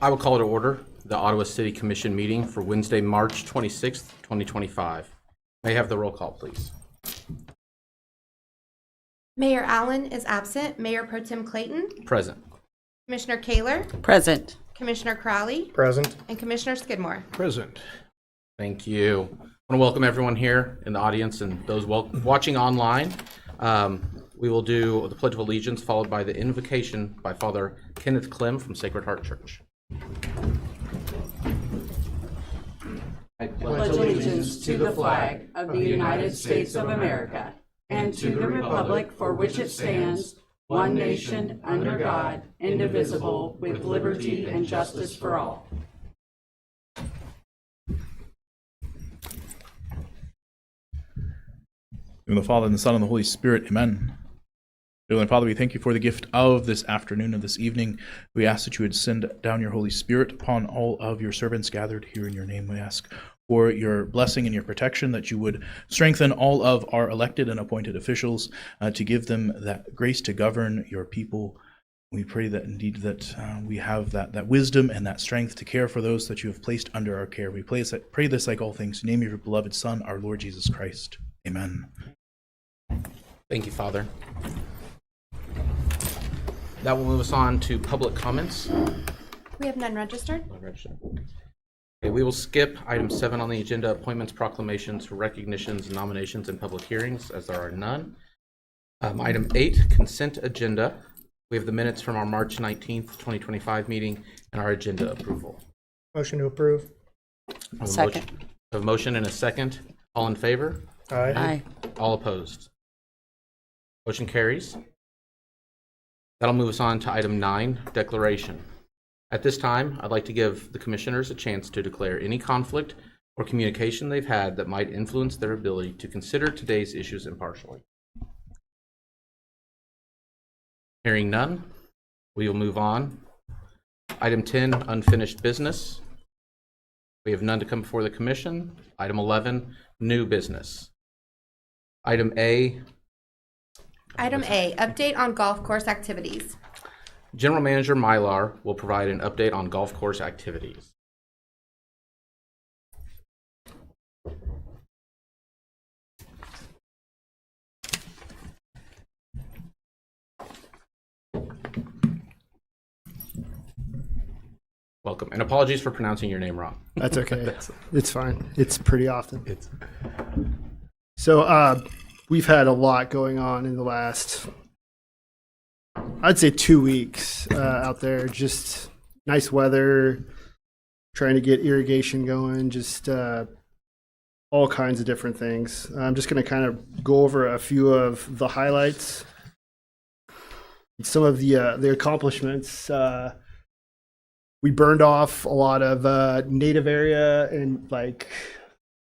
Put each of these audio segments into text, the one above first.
I will call to order the Ottawa City Commission meeting for Wednesday, March 26th, 2025. May I have the roll call, please? Mayor Allen is absent. Mayor Pro Tem Clayton. Present. Commissioner Kaler. Present. Commissioner Crowley. Present. And Commissioner Skidmore. Present. Thank you. I want to welcome everyone here in the audience and those watching online. We will do the Pledge of Allegiance followed by the invocation by Father Kenneth Clem from Sacred Heart Church. I pledge allegiance to the flag of the United States of America and to the republic for which it stands, one nation, under God, indivisible, with liberty and justice for all. In the Father, and the Son, and the Holy Spirit. Amen. Heavenly Father, we thank you for the gift of this afternoon, of this evening. We ask that you would send down your Holy Spirit upon all of your servants gathered here in your name. We ask for your blessing and your protection, that you would strengthen all of our elected and appointed officials to give them that grace to govern your people. We pray that indeed that we have that wisdom and that strength to care for those that you have placed under our care. We pray this like all things. In the name of your beloved Son, our Lord Jesus Christ. Amen. Thank you, Father. That will move us on to public comments. We have none registered. Okay, we will skip item 7 on the agenda, appointments, proclamations, recognitions, nominations, and public hearings, as there are none. Item 8, consent agenda. We have the minutes from our March 19th, 2025 meeting and our agenda approval. Motion to approve. Second. A motion and a second. All in favor? Aye. All opposed? Motion carries. That'll move us on to item 9, declaration. At this time, I'd like to give the commissioners a chance to declare any conflict or communication they've had that might influence their ability to consider today's issues impartially. Hearing none, we will move on. Item 10, unfinished business. We have none to come before the commission. Item 11, new business. Item A, update on golf course activities. General Manager Mylar will provide an update on golf course activities. Welcome, and apologies for pronouncing your name wrong. That's okay. It's fine. It's pretty often. So we've had a lot going on in the last, I'd say 2 weeks out there. Just nice weather, trying to get irrigation going, just all kinds of different things. I'm just going to kind of go over a few of the highlights, some of the accomplishments. We burned off a lot of native area and like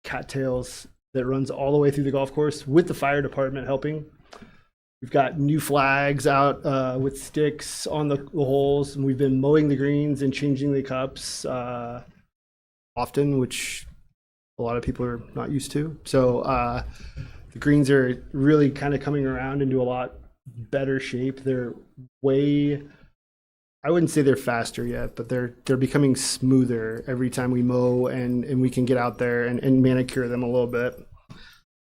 cattails that runs all the way through the golf course with the fire department helping. We've got new flags out with sticks on the holes, and we've been mowing the greens and changing the cups often, which a lot of people are not used to. So the greens are really kind of coming around into a lot better shape. They're way, I wouldn't say they're faster yet, but they're becoming smoother every time we mow, and we can get out there and manicure them a little bit.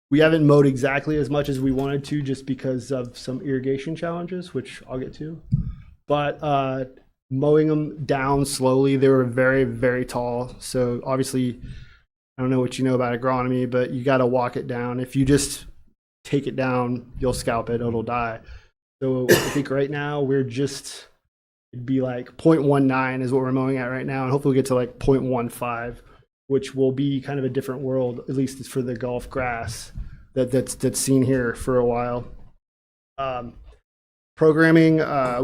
We haven't mowed exactly as much as we wanted to just because of some irrigation challenges, which I'll get to. But mowing them down slowly, they were very, very tall. So obviously, I don't know what you know about agronomy, but you got to walk it down. If you just take it down, you'll scalp it, it'll die. So I think right now we're just, it'd be like 0.19 is what we're mowing at right now, and hopefully we'll get to like 0.15, which will be kind of a different world, at least for the golf grass that's seen here for a while. Programming,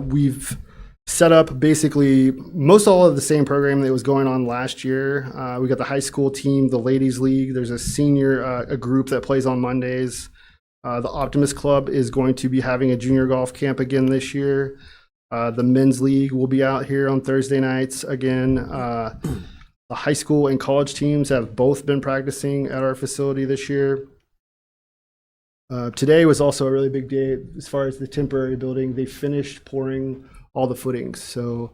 we've set up basically most all of the same programming that was going on last year. We got the high school team, the ladies league. There's a senior a group that plays on Mondays. The Optimist Club is going to be having a junior golf camp again this year. The men's league will be out here on Thursday nights again. The high school and college teams have both been practicing at our facility this year. Today was also a really big day as far as the temporary building. They finished pouring all the footings. So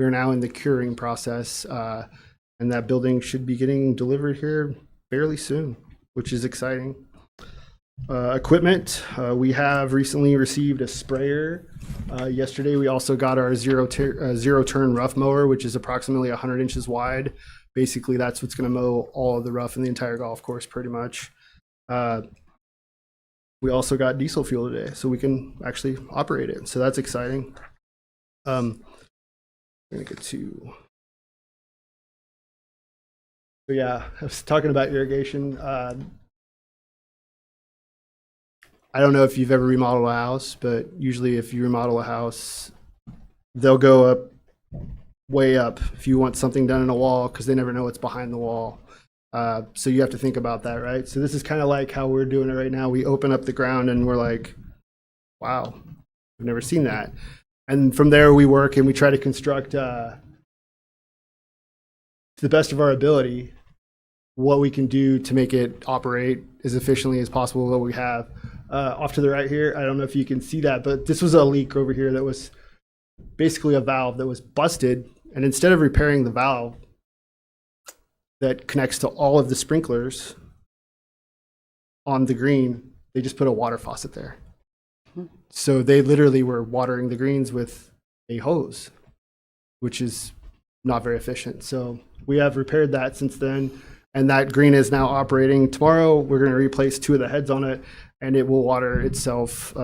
we're now in the curing process, and that building should be getting delivered here fairly soon, which is exciting. Equipment, we have recently received a sprayer. Yesterday, we also got our zero-turn rough mower, which is approximately 100 inches wide. Basically, that's what's going to mow all of the rough in the entire golf course, pretty much. We also got diesel fuel today, so we can actually operate it. So that's exciting. I'm going to get to... So yeah, I was talking about irrigation. I don't know if you've ever remodeled a house, but usually if you remodel a house, they'll go up, way up, if you want something done in a wall, because they never know what's behind the wall. So you have to think about that, right? So this is kind of like how we're doing it right now. We open up the ground and we're like, wow, I've never seen that. And from there we work and we try to construct, to the best of our ability, what we can do to make it operate as efficiently as possible with what we have. Off to the right here, I don't know if you can see that, but this was a leak over here that was basically a valve that was busted. And instead of repairing the valve that connects to all of the sprinklers on the green, they just put a water faucet there. So they literally were watering the greens with a hose, which is not very efficient. So we have repaired that since then, and that green is now operating. Tomorrow, we're going to replace 2 of the heads on it, and it will water itself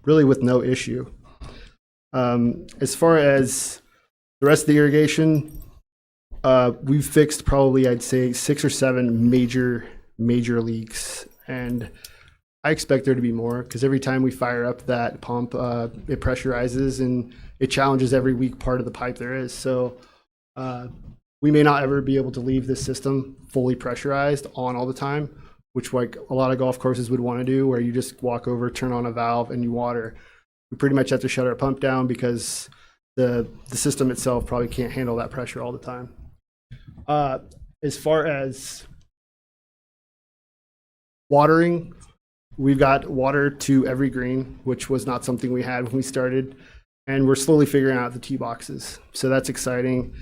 really with no issue. As far as the rest of the irrigation, we've fixed probably, I'd say, 6 or 7 major leaks, and I expect there to be more, because every time we fire up that pump, it pressurizes and it challenges every weak part of the pipe there is. So we may not ever be able to leave this system fully pressurized on all the time, which like a lot of golf courses would want to do, where you just walk over, turn on a valve, and you water. We pretty much have to shut our pump down because the system itself probably can't handle that pressure all the time. As far as watering, we've got water to every green, which was not something we had when we started, and we're slowly figuring out the tee boxes. So that's exciting.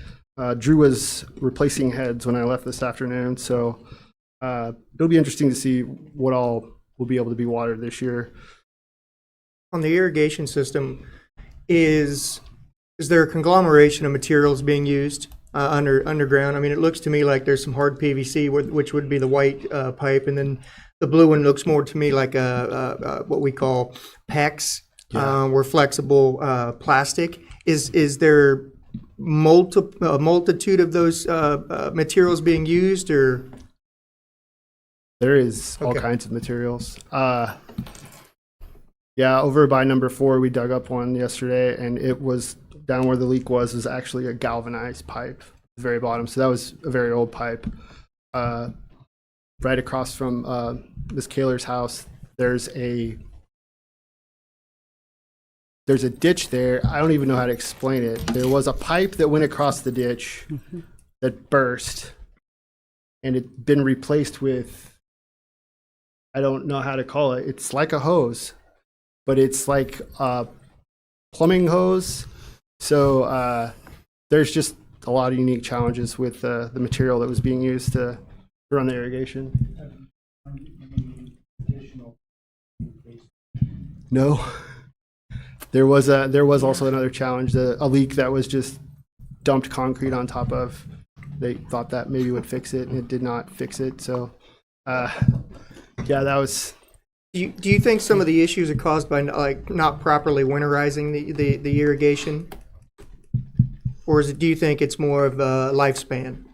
Drew was replacing heads when I left this afternoon, so it'll be interesting to see what all will be able to be watered this year. On the irrigation system, is there a conglomeration of materials being used underground? I mean, it looks to me like there's some hard PVC, which would be the white pipe, and then the blue one looks more to me like what we call PEX, or flexible plastic. Is there a multitude of those materials being used, or? There is all kinds of materials. Yeah, over by number 4, we dug up one yesterday, and it was down where the leak was actually a galvanized pipe at the very bottom. So that was a very old pipe. Right across from Miss Kaler's house, there's a ditch there. I don't even know how to explain it. There was a pipe that went across the ditch that burst, and it'd been replaced with, I don't know how to call it. It's like a hose, but it's like a plumbing hose. So there's just a lot of unique challenges with the material that was being used to run the irrigation. No. There was also another challenge, a leak that was just dumped concrete on top of. They thought that maybe would fix it, and it did not fix it. So, yeah, that was. Do you think some of the issues are caused by not properly winterizing the irrigation, or do you think it's more of a lifespan?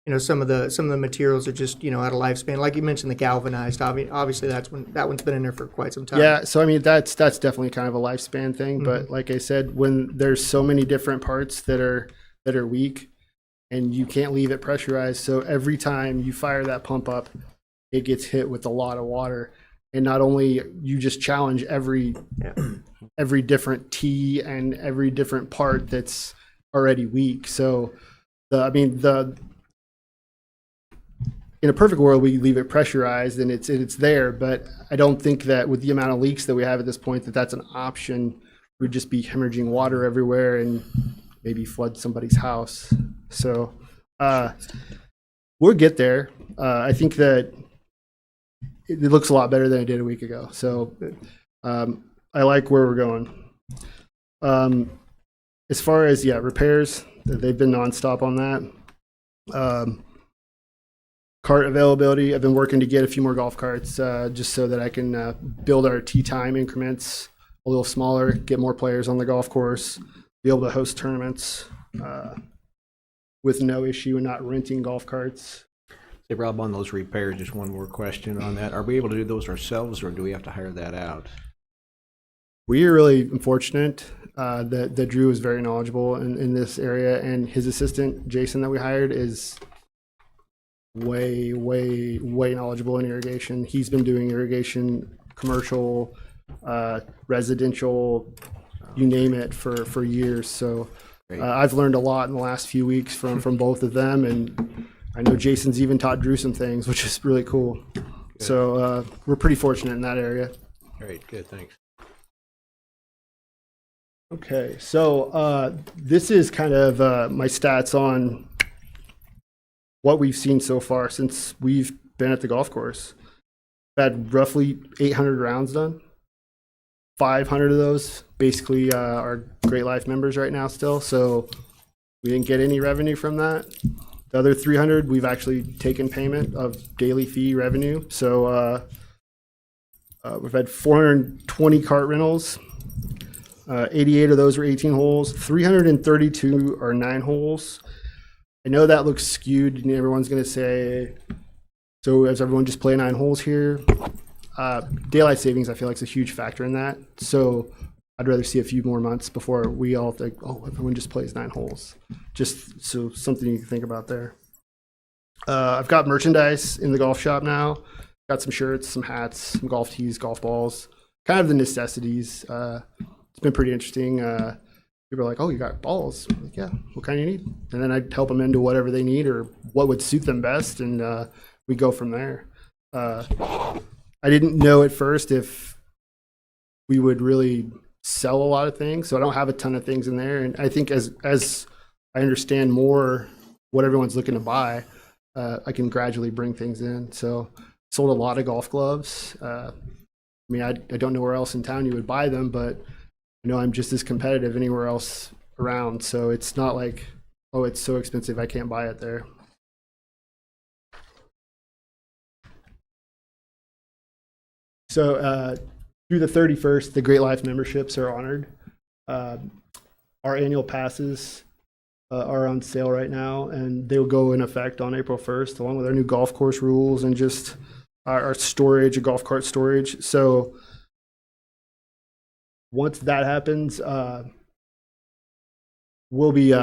You know, some of the materials are just out of lifespan. Like you mentioned, the galvanized. Obviously, that one's been in there for quite some time. Yeah, so I mean that's definitely kind of a lifespan thing. Mm-hmm. But like I said, when there's so many different parts that are weak, and you can't leave it pressurized, so every time you fire that pump up, it gets hit with a lot of water. And not only you just challenge every different tee and every different part that's already weak. So in a perfect world, we leave it pressurized and it's there, but I don't think that with the amount of leaks that we have at this point, that's an option. We'd just be hemorrhaging water everywhere, and maybe flood somebody's house. So we'll get there. I think that it looks a lot better than it did a week ago. So I like where we're going. As far as repairs, they've been nonstop on that. Cart availability, I've been working to get a few more golf carts just so that I can build our tee time increments a little smaller, get more players on the golf course, be able to host tournaments with no issue and not renting golf carts. Hey, Rob, on those repairs, just one more question on that. Are we able to do those ourselves, or do we have to hire that out? We are really fortunate that Drew is very knowledgeable in this area, and his assistant, Jason, that we hired is way knowledgeable in irrigation. He's been doing irrigation, commercial, residential, you name it, for years. So I've learned a lot in the last few weeks from both of them, and I know Jason's even taught Drew some things, which is really cool. Good. So we're pretty fortunate in that area. Great, good, thanks. Okay, so this is kind of my stats on what we've seen so far since we've been at the golf course. We've had roughly 800 rounds done. 500 of those basically are Great Life members right now still, so we didn't get any revenue from that. The other 300, we've actually taken payment of daily fee revenue. So we've had 420 cart rentals. 88 of those were 18 holes. 332 are 9 holes. I know that looks skewed, and everyone's going to say, so is everyone just play 9 holes here? Daylight savings, I feel like, is a huge factor in that. So I'd rather see a few more months before we all think, oh, everyone just plays 9 holes. Just so something you can think about there. I've got merchandise in the golf shop now. Got some shirts, some hats, some golf tees, golf balls, kind of the necessities. It's been pretty interesting. People are like, oh, you got balls. I'm like, yeah, what kind do you need? And then I'd help them into whatever they need or what would suit them best, and we go from there. I didn't know at first if we would really sell a lot of things, so I don't have a ton of things in there. And I think as I understand more what everyone's looking to buy, I can gradually bring things in. So sold a lot of golf gloves. I mean, I don't know where else in town you would buy them, but I know I'm just as competitive anywhere else around. So it's not like, oh, it's so expensive I can't buy it there. So through the 31st, the Great Life memberships are honored. Our annual passes are on sale right now, and they will go in effect on April 1st, along with our new golf course rules and just our storage, golf cart storage. So once that happens, we'll be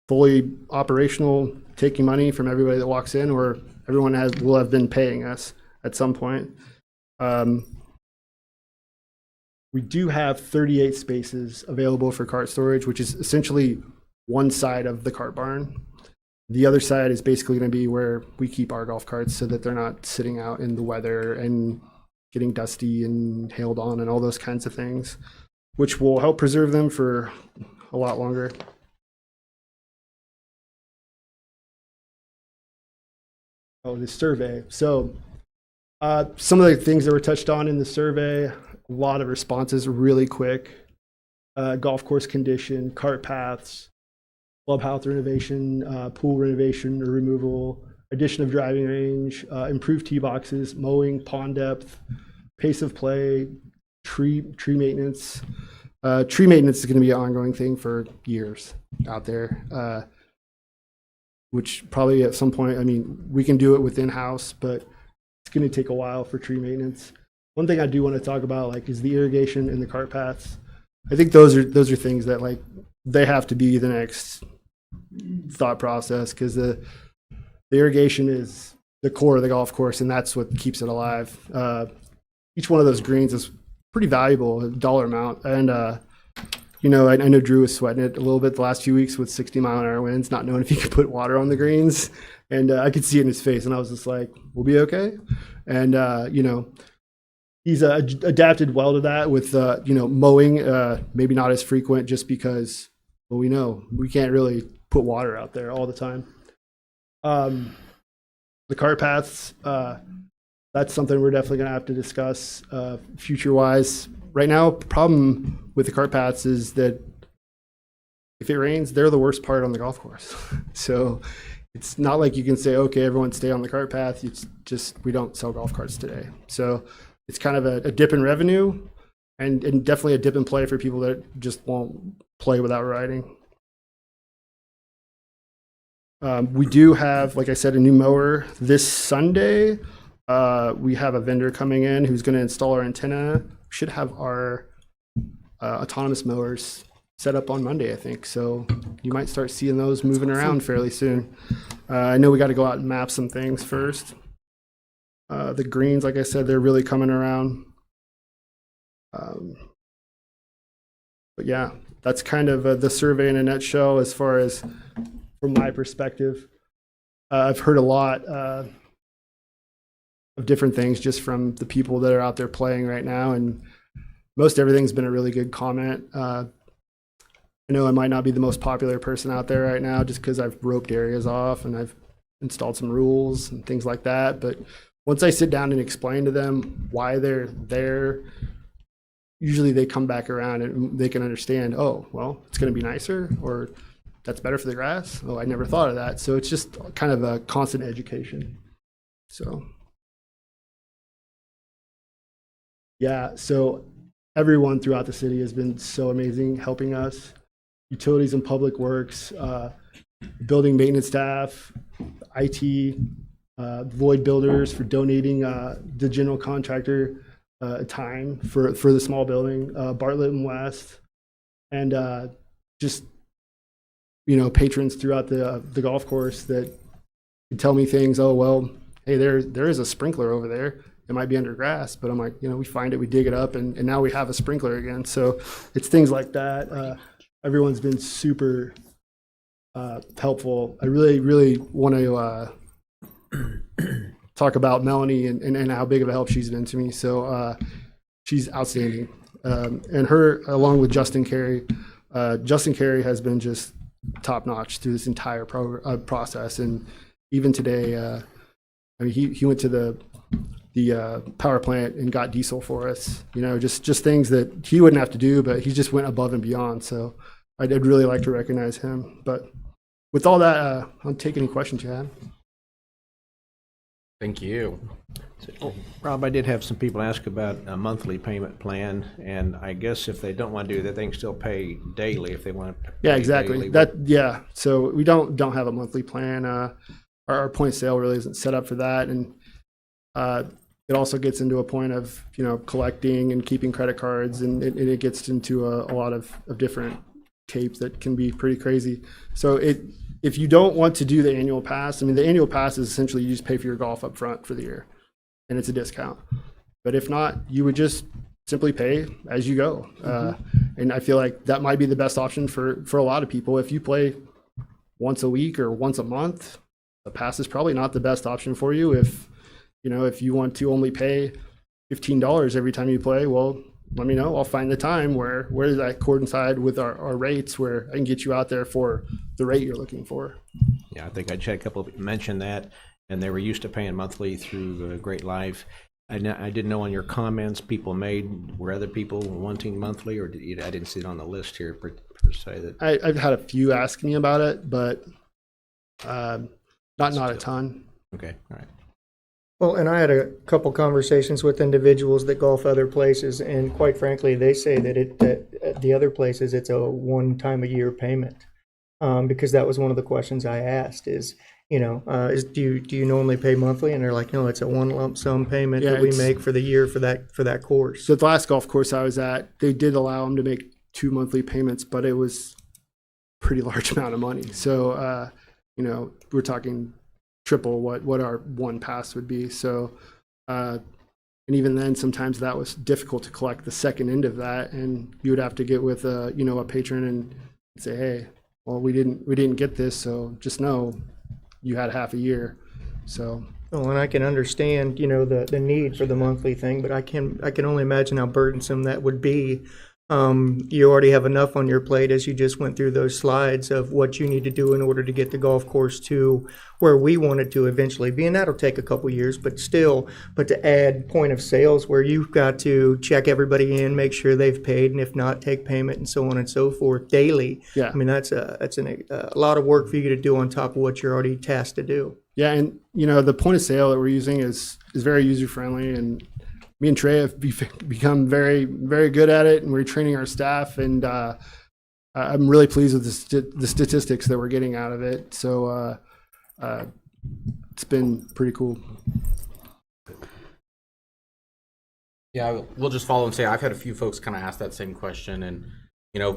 fully operational, taking money from everybody that walks in, or everyone will have been paying us at some point. We do have 38 spaces available for cart storage, which is essentially one side of the cart barn. The other side is basically going to be where we keep our golf carts so that they're not sitting out in the weather and getting dusty and hailed on and all those kinds of things, which will help preserve them for a lot longer. Oh, the survey. So some of the things that were touched on in the survey, a lot of responses really quick. Golf course condition, cart paths, clubhouse renovation, pool renovation or removal, addition of driving range, improved tee boxes, mowing, pond depth, pace of play, tree maintenance. Tree maintenance is going to be an ongoing thing for years out there, which probably at some point, I mean, we can do it within house, but it's going to take a while for tree maintenance. One thing I do want to talk about, is the irrigation and the cart paths. I think those are things that they have to be the next thought process, because the irrigation is the core of the golf course, and that's what keeps it alive. Each one of those greens is pretty valuable, a dollar amount, and I know Drew was sweating it a little bit the last few weeks with 60-mile-an-hour winds, not knowing if he could put water on the greens, and I could see it in his face, and I was just like, "We'll be okay," and he's adapted well to that with mowing, maybe not as frequent just because Well, we know we can't really put water out there all the time. The cart paths, that's something we're definitely going to have to discuss future-wise. Right now, the problem with the cart paths is that if it rains, they're the worst part on the golf course. So it's not like you can say, okay, everyone stay on the cart path. It's just we don't sell golf carts today. So it's kind of a dip in revenue and definitely a dip in play for people that just won't play without riding. We do have, like I said, a new mower this Sunday. We have a vendor coming in who's going to install our antenna. We should have our autonomous mowers set up on Monday, I think. So you might start seeing those moving around fairly soon. I know we got to go out and map some things first. The greens, like I said, they're really coming around. But yeah, that's kind of the survey in a nutshell as far as from my perspective. I've heard a lot of different things just from the people that are out there playing right now, and most everything's been a really good comment. I know I might not be the most popular person out there right now just because I've roped areas off and I've installed some rules and things like that, but once I sit down and explain to them why they're there, usually they come back around and they can understand, oh, well, it's going to be nicer, or that's better for the grass. Oh, I never thought of that. So it's just kind of a constant education. So yeah, so everyone throughout the city has been so amazing helping us. Utilities and public works, building maintenance staff, IT, void builders for donating the general contractor time for the small building, Bartlett and West, and just patrons throughout the golf course that could tell me things. Oh, well, hey, there is a sprinkler over there. It might be under grass, but I'm like, we find it, we dig it up, and now we have a sprinkler again. So it's things like that. Everyone's been super helpful. I really, really want to talk about Melanie and how big of a help she's been to me. So she's outstanding. And her, along with Justin Carey has been just top notch through this entire process. And even today, he went to the power plant and got diesel for us, just things that he wouldn't have to do, but he just went above and beyond. So I'd really like to recognize him. But with all that, I'll take any questions you have. Thank you. Oh, Rob, I did have some people ask about a monthly payment plan, and I guess if they don't want to do that, they can still pay daily if they want to. Yeah, exactly. So we don't have a monthly plan. Our point of sale really isn't set up for that, and it also gets into a point of collecting and keeping credit cards, and it gets into a lot of different capes that can be pretty crazy. So if you don't want to do the annual pass, the annual pass is essentially you just pay for your golf up front for the year, and it's a discount. But if not, you would just simply pay as you go. And I feel like that might be the best option for a lot of people. If you play once a week or once a month, the pass is probably not the best option for you. If you want to only pay $15 every time you play, well, let me know. I'll find the time where does that coincide with our rates, where I can get you out there for the rate you're looking for. Yeah, I think I had a couple of mention that, and they were used to paying monthly through Great Life. I didn't know on your comments people made, were other people wanting monthly, or I didn't see it on the list here per se. That I've had a few ask me about it, but not a ton. Okay, all right. Well, and I had a couple conversations with individuals that golf other places, and quite frankly, they say that at the other places it's a one time a year payment, because that was one of the questions I asked is, do you normally pay monthly? And they're like, no, it's a one lump sum payment that we make for the year for that course. So the last golf course I was at, they did allow them to make 2 monthly payments, but it was a pretty large amount of money. So we're talking triple what our one pass would be. So and even then sometimes that was difficult to collect the second end of that, and you would have to get with a patron and say, hey, well, we didn't get this, so just know you had half a year. So and I can understand the need for the monthly thing, but I can only imagine how burdensome that would be You already have enough on your plate, as you just went through those slides, of what you need to do in order to get the golf course to where we want it to eventually be. And that'll take a couple years, but still, but to add point of sales where you've got to check everybody in, make sure they've paid, and if not, take payment and so on and so forth daily. Yeah. I mean, that's a lot of work for you to do on top of what you're already tasked to do. Yeah, and the point of sale that we're using is very user friendly, and me and Trey have become very, very good at it, and we're training our staff, and I'm really pleased with the statistics that we're getting out of it. So it's been pretty cool. Yeah, we'll just follow and say I've had a few folks kind of ask that same question, and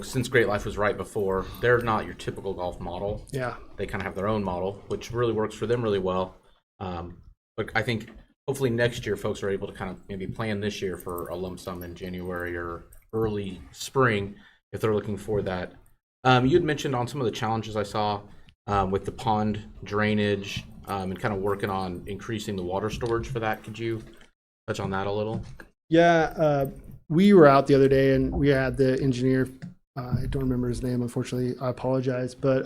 since Great Life was right before, they're not your typical golf model. Yeah, they kind of have their own model, which really works for them really well. But I think hopefully next year folks are able to kind of maybe plan this year for a lump sum in January or early spring if they're looking for that. You had mentioned on some of the challenges I saw with the pond drainage and kind of working on increasing the water storage for that. Could you touch on that a little? Yeah, we were out the other day and we had the engineer, I don't remember his name, unfortunately, I apologize, but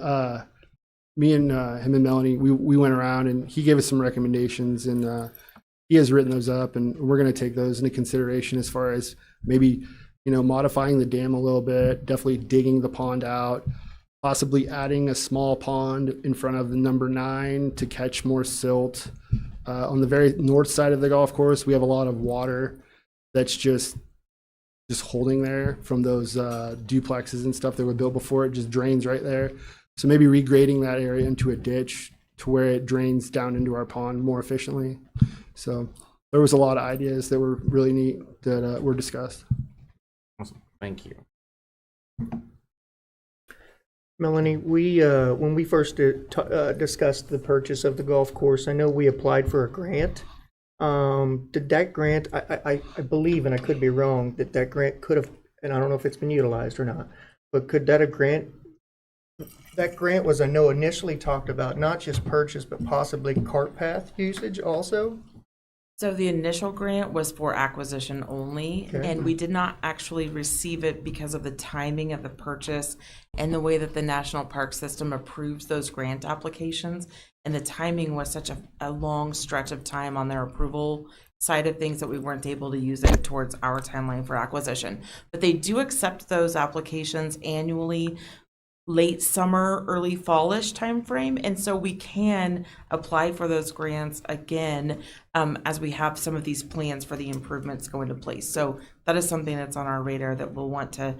me and him and Melanie, we went around and he gave us some recommendations, and he has written those up, and we're going to take those into consideration as far as maybe, modifying the dam a little bit, definitely digging the pond out, possibly adding a small pond in front of the number 9 to catch more silt. On the very north side of the golf course, we have a lot of water that's just holding there from those duplexes and stuff that were built before. It just drains right there. So maybe regrading that area into a ditch to where it drains down into our pond more efficiently. So there was a lot of ideas that were really neat that were discussed. Awesome. Thank you. Melanie, when we first discussed the purchase of the golf course, I know we applied for a grant. Did that grant, I believe, and I could be wrong, that grant could have, and I don't know if it's been utilized or not, but could that grant was, I know, initially talked about not just purchase, but possibly cart path usage also? So the initial grant was for acquisition only, Okay. and we did not actually receive it because of the timing of the purchase and the way that the National Park System approves those grant applications. And the timing was such a long stretch of time on their approval side of things that we weren't able to use it towards our timeline for acquisition. But they do accept those applications annually, late summer, early fallish timeframe, and so we can apply for those grants again as we have some of these plans for the improvements go into place. So that is something that's on our radar that we'll want to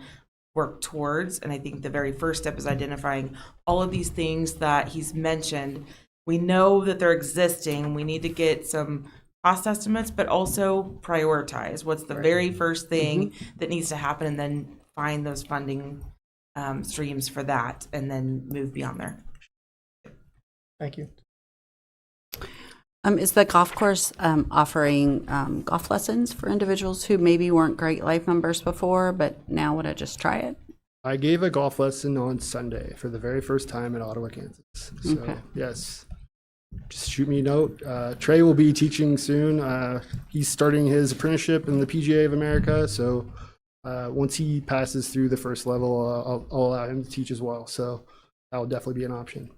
work towards. And I think the very first step is identifying all of these things that he's mentioned. We know that they're existing. We need to get some cost estimates, but also prioritize what's the very first thing that needs to happen, and then find those funding streams for that, and then move beyond there. Thank you. Is the golf course offering golf lessons for individuals who maybe weren't Great Life members before, but now want to just try it? I gave a golf lesson on Sunday for the very first time in Ottawa, Kansas. So, Okay. yes, just shoot me a note. Trey will be teaching soon. He's starting his apprenticeship in the PGA of America. So once he passes through the first level, I'll allow him to teach as well. So that will definitely be an option.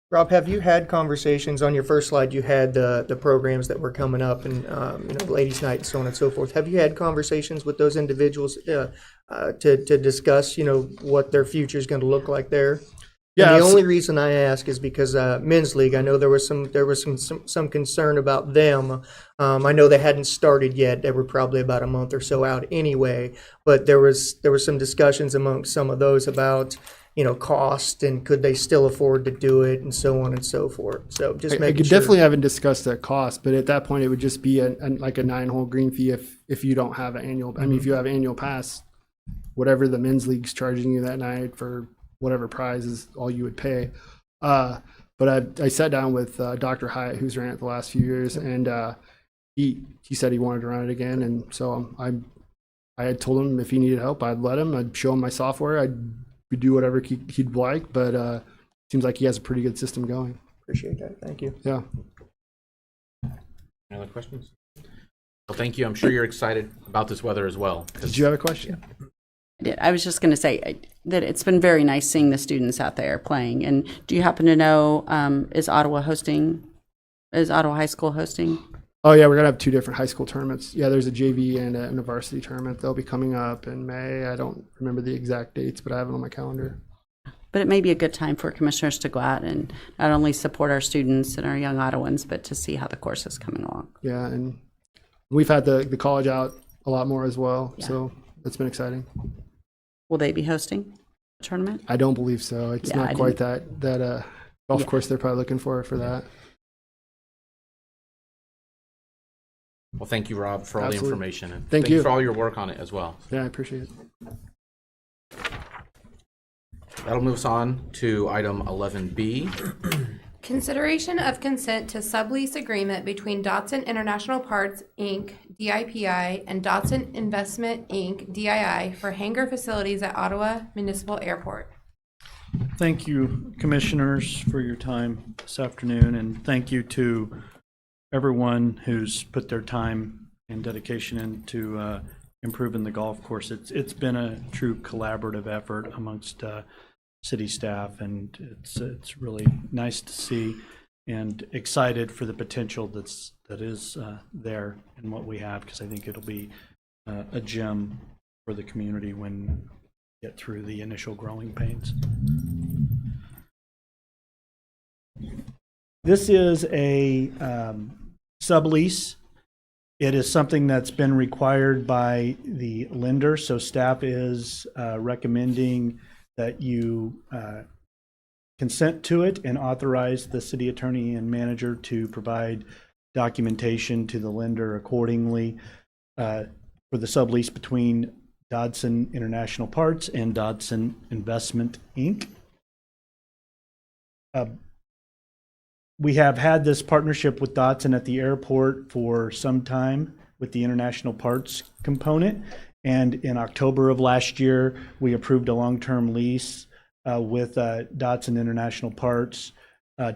Rob, have you had conversations on your first slide? You had the programs that were coming up, and ladies' night and so on and so forth. Have you had conversations with those individuals to discuss, what their future is going to look like there? Yeah. And the only reason I ask is because men's league. I know there was some concern about them. I know they hadn't started yet. They were probably about a month or so out anyway. But there was some discussions among some of those about cost and could they still afford to do it and so on and so forth. So just I making could sure. definitely haven't discussed that cost, but at that point it would just be like a 9-hole green fee if you don't have an annual. I mean, if you have an annual pass, whatever the men's league's charging you that night for whatever prize is all you would pay. But I sat down with Dr. Hyatt, who's ran it the last few years, and he said he wanted to run it again, and so I had told him if he needed help, I'd let him. I'd show him my software. I'd do whatever he'd like, but seems like he has a pretty good system going. Appreciate that. Thank you. Yeah. Any other questions? Well, thank you. I'm sure you're excited about this weather as well. Did you have a question? I was just going to say that it's been very nice seeing the students out there playing. And do you happen to know, is Ottawa High School hosting? Oh yeah, we're gonna have 2 different high school tournaments. Yeah, there's a JV and a varsity tournament. They'll be coming up in May. I don't remember the exact dates, but I have it on my calendar. But it may be a good time for commissioners to go out and not only support our students and our young Ottawans, but to see how the course is coming along. Yeah, and we've had the college out a lot more as well, Yeah. so it's been exciting. Will they be hosting a tournament? I don't believe so. It's Yeah, not I quite that golf Yeah. course they're probably looking for that. Well, thank you, Rob, for all Absolutely. the information. And Thank you. for all your work on it as well. Yeah, I appreciate it. That'll move us on to item 11B. Consideration of consent to sublease agreement between Dodson International Parts, Inc., DIPI, and Dodson Investment, Inc., DII, for hangar facilities at Ottawa Municipal Airport. Thank you, commissioners, for your time this afternoon, and thank you to everyone who's put their time and dedication into improving the golf course. It's been a true collaborative effort amongst city staff, and it's really nice to see, and excited for the potential that is there in what we have, because I think it'll be a gem for the community when we get through the initial growing pains. This is a sublease. It is something that's been required by the lender, so staff is recommending that you consent to it and authorize the city attorney and manager to provide documentation to the lender accordingly for the sublease between Dodson International Parts and Dodson Investment, Inc. We have had this partnership with Dodson at the airport for some time with the international parts component. And in October of last year, we approved a long-term lease with Dodson International Parts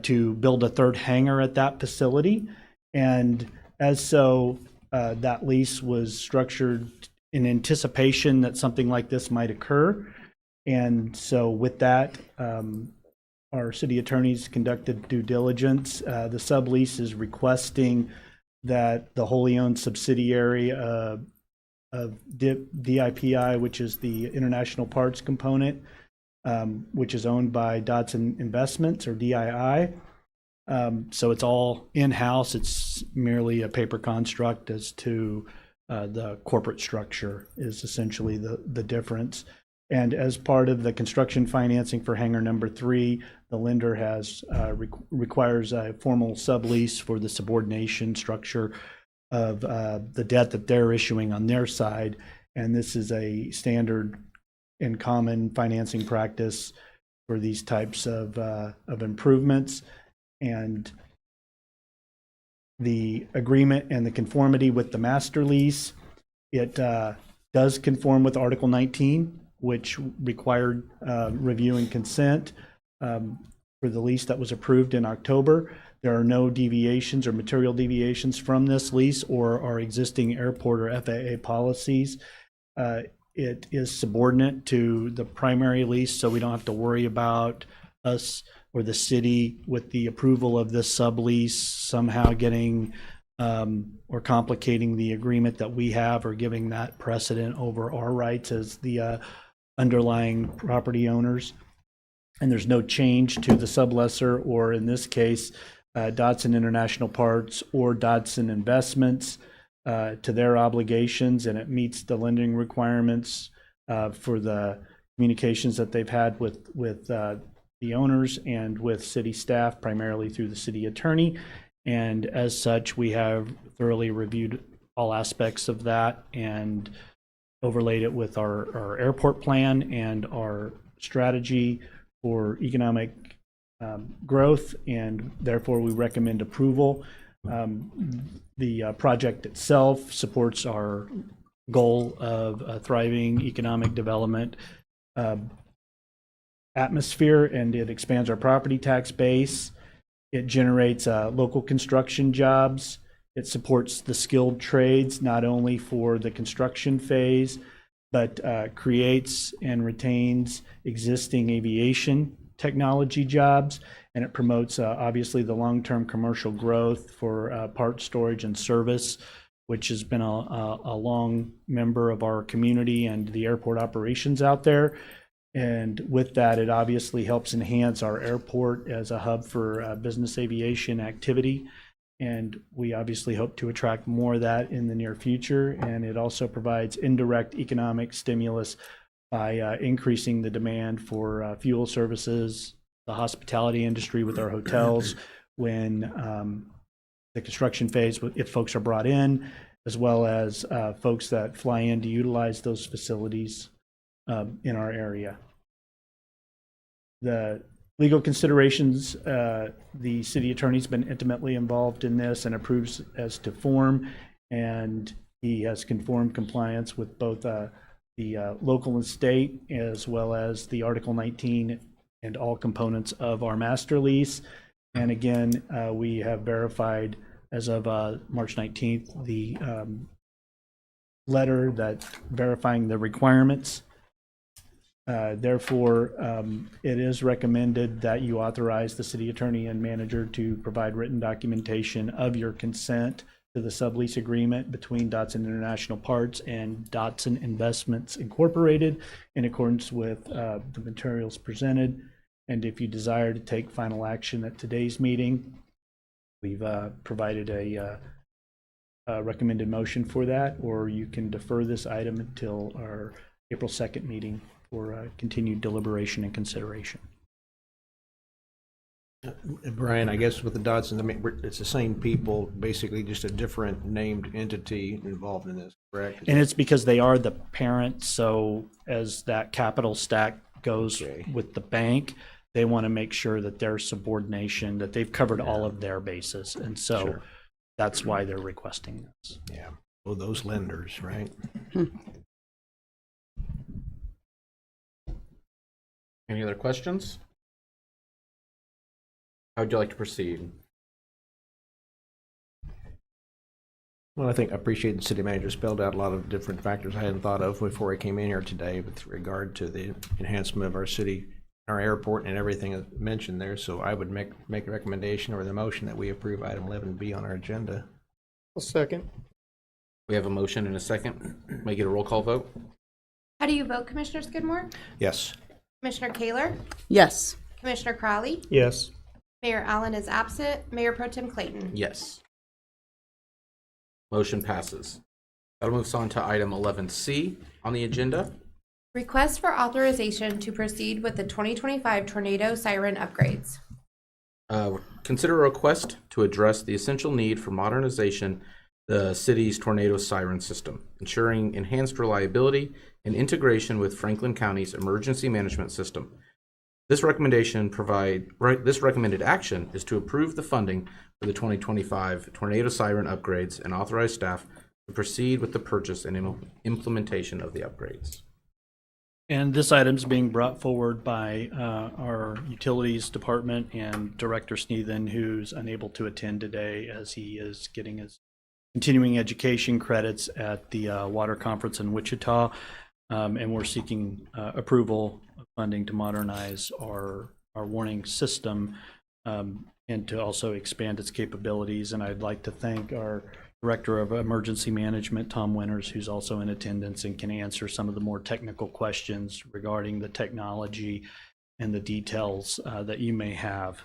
to build a 3rd hangar at that facility. And as so, that lease was structured in anticipation that something like this might occur. And so with that, our city attorneys conducted due diligence. The sublease is requesting that the wholly owned subsidiary of DIPI, which is the international parts component, which is owned by Dodson Investments, or DII. So it's all in-house. It's merely a paper construct as to the corporate structure is essentially the difference. And as part of the construction financing for hangar number 3, the lender has requires a formal sublease for the subordination structure of the debt that they're issuing on their side. And this is a standard and common financing practice for these types of improvements. And the agreement and the conformity with the master lease, it does conform with Article 19, which required review and consent for the lease that was approved in October. There are no deviations or material deviations from this lease or our existing airport or FAA policies. It is subordinate to the primary lease, so we don't have to worry about us or the city with the approval of this sublease somehow getting or complicating the agreement that we have, or giving that precedent over our rights as the underlying property owners. And there's no change to the sublessor, or in this case, Dodson International Parts or Dodson Investments, to their obligations, and it meets the lending requirements for the communications that they've had with the owners and with city staff, primarily through the city attorney. And as such, we have thoroughly reviewed all aspects of that and overlaid it with our airport plan and our strategy for economic growth, and therefore we recommend approval. The project itself supports our goal of a thriving economic development atmosphere, and it expands our property tax base. It generates local construction jobs. It supports the skilled trades, not only for the construction phase, but creates and retains existing aviation technology jobs, and it promotes obviously the long-term commercial growth for parts storage and service, which has been a long member of our community and the airport operations out there. And with that, it obviously helps enhance our airport as a hub for business aviation activity. And we obviously hope to attract more of that in the near future. And it also provides indirect economic stimulus by increasing the demand for fuel services, the hospitality industry with our hotels, when the construction phase, if folks are brought in, as well as folks that fly in to utilize those facilities in our area. The legal considerations, the city attorney's been intimately involved in this and approves as to form, and he has conformed compliance with both the local and state, as well as the Article 19 and all components of our master lease. And again, we have verified as of March 19th, the letter that verifying the requirements. Therefore, it is recommended that you authorize the city attorney and manager to provide written documentation of your consent to the sublease agreement between Dodson International Parts and Dodson Investments Incorporated in accordance with the materials presented. And if you desire to take final action at today's meeting, we've provided a recommended motion for that, or you can defer this item until our April 2nd meeting for continued deliberation and consideration. Brian, I guess with the Dodson, I mean, it's the same people, basically just a different named entity involved in this, correct? And it's because they are the parent, so as that capital stack goes with the bank, they want to make sure that their subordination, that they've covered all of their bases. And so that's why they're requesting this. Yeah. Well, those lenders, right? Any other questions? How would you like to proceed? Well, I think I appreciate the city manager spelled out a lot of different factors I hadn't thought of before I came in here today with regard to the enhancement of our city, our airport, and everything mentioned there. So I would make a recommendation or the motion that we approve item 11B on our agenda. I'll second. We have a motion and a second. May I get a roll call vote? How do you vote, Commissioner Skidmore? Yes. Commissioner Kaler? Yes. Commissioner Crowley? Yes. Mayor Allen is absent. Mayor Pro Tem Clayton? Yes. Motion passes. That'll move us on to item 11C on the agenda. Request for authorization to proceed with the 2025 tornado siren upgrades. Consider a request to address the essential need for modernization the city's tornado siren system, ensuring enhanced reliability and integration with Franklin County's emergency management system. This recommended action is to approve the funding for the 2025 tornado siren upgrades and authorize staff to proceed with the purchase and implementation of the upgrades. And this item is being brought forward by our utilities department and Director Sneathen, who's unable to attend today as he is getting his continuing education credits at the water conference in Wichita. And we're seeking approval of funding to modernize our warning system and to also expand its capabilities. And I'd like to thank our Director of Emergency Management, Tom Winters, who's also in attendance and can answer some of the more technical questions regarding the technology and the details that you may have.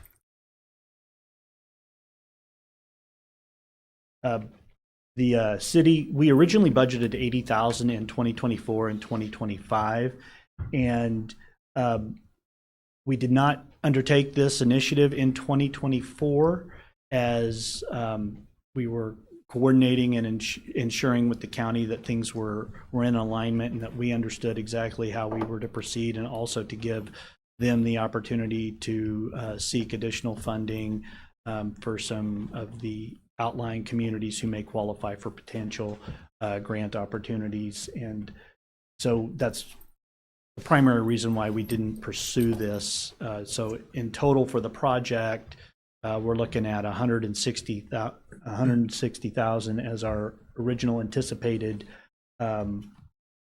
The city, we originally budgeted $80,000 in 2024 and 2025, and we did not undertake this initiative in 2024 as we were coordinating and ensuring with the county that things were in alignment and that we understood exactly how we were to proceed, and also to give them the opportunity to seek additional funding for some of the outlying communities who may qualify for potential grant opportunities. And so that's the primary reason why we didn't pursue this. So in total for the project, we're looking at 160,000 as our original anticipated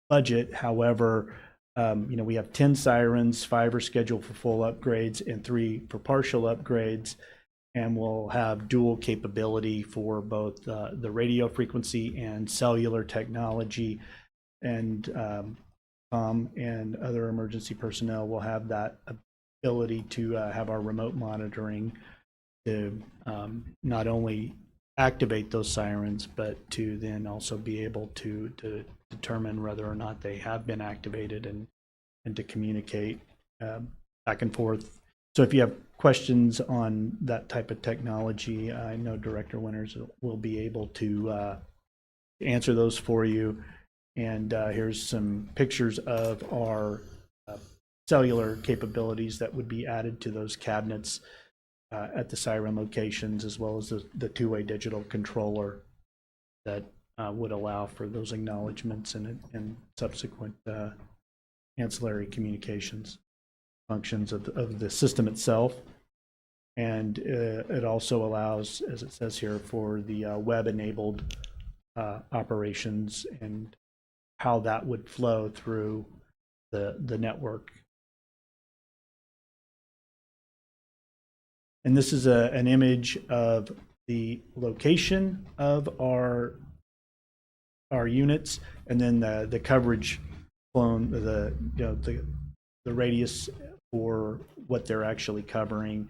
budget. However, we have 10 sirens, 5 are scheduled for full upgrades and 3 for partial upgrades. And we'll have dual capability for both the radio frequency and cellular technology. And and other emergency personnel will have that ability to have our remote monitoring to not only activate those sirens, but to then also be able to determine whether or not they have been activated and to communicate back and forth. So if you have questions on that type of technology, I know Director Winters will be able to answer those for you. And here's some pictures of our cellular capabilities that would be added to those cabinets at the Siren locations, as well as the two-way digital controller that would allow for those acknowledgments and subsequent ancillary communications functions of the system itself. And it also allows, as it says here, for the web-enabled operations and how that would flow through the network. And this is an image of the location of our units, and then the coverage flown, the radius for what they're actually covering.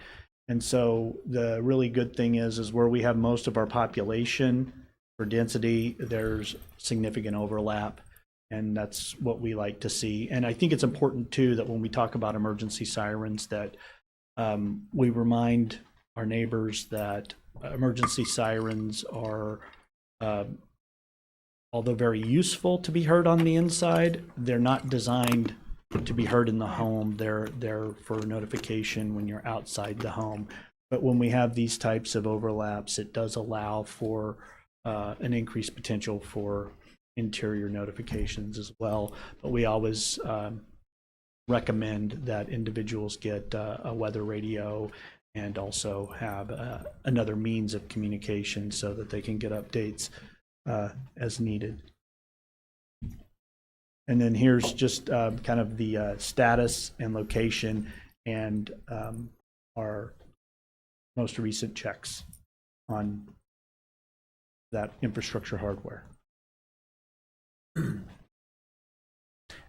And so the really good thing is where we have most of our population for density, there's significant overlap, and that's what we like to see. And I think it's important too that when we talk about emergency sirens, that we remind our neighbors that emergency sirens are, although very useful to be heard on the inside, they're not designed to be heard in the home. They're for notification when you're outside the home. But when we have these types of overlaps, it does allow for an increased potential for interior notifications as well. But we always recommend that individuals get a weather radio and also have another means of communication so that they can get updates as needed. And then here's just kind of the status and location and our most recent checks on that infrastructure hardware.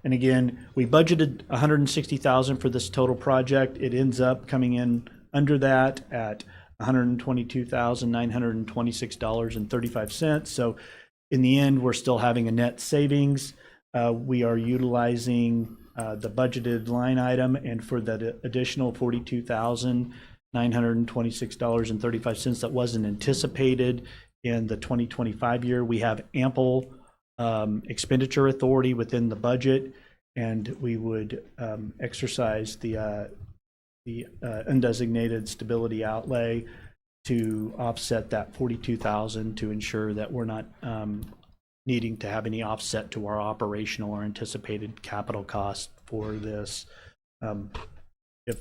And again, we budgeted $160,000 for this total project. It ends up coming in under that at $122,926.35. So in the end, we're still having a net savings. We are utilizing the budgeted line item, and for that additional $42,926.35 that wasn't anticipated in the 2025 year, we have ample expenditure authority within the budget, and we would exercise the undesignated stability outlay to offset that $42,000 to ensure that we're not needing to have any offset to our operational or anticipated capital cost for this. If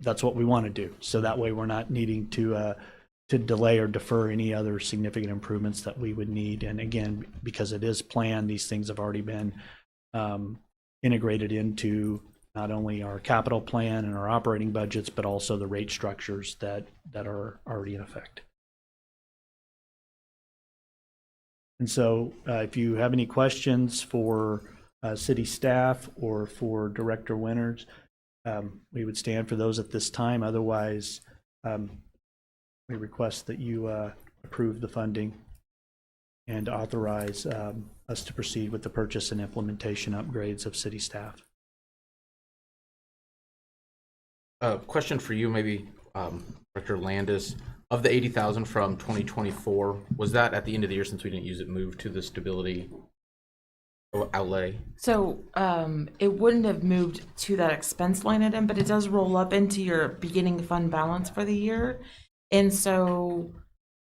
that's what we want to do, so that way we're not needing to delay or defer any other significant improvements that we would need. And again, because it is planned, these things have already been integrated into not only our capital plan and our operating budgets, but also the rate structures that are already in effect. And so if you have any questions for city staff or for Director Winters, we would stand for those at this time. Otherwise, we request that you approve the funding and authorize us to proceed with the purchase and implementation upgrades of city staff. Question for you, maybe Director Landis. Of the $80,000 from 2024, was that at the end of the year, since we didn't use it, moved to the stability outlay? So it wouldn't have moved to that expense line item, but it does roll up into your beginning fund balance for the year. And so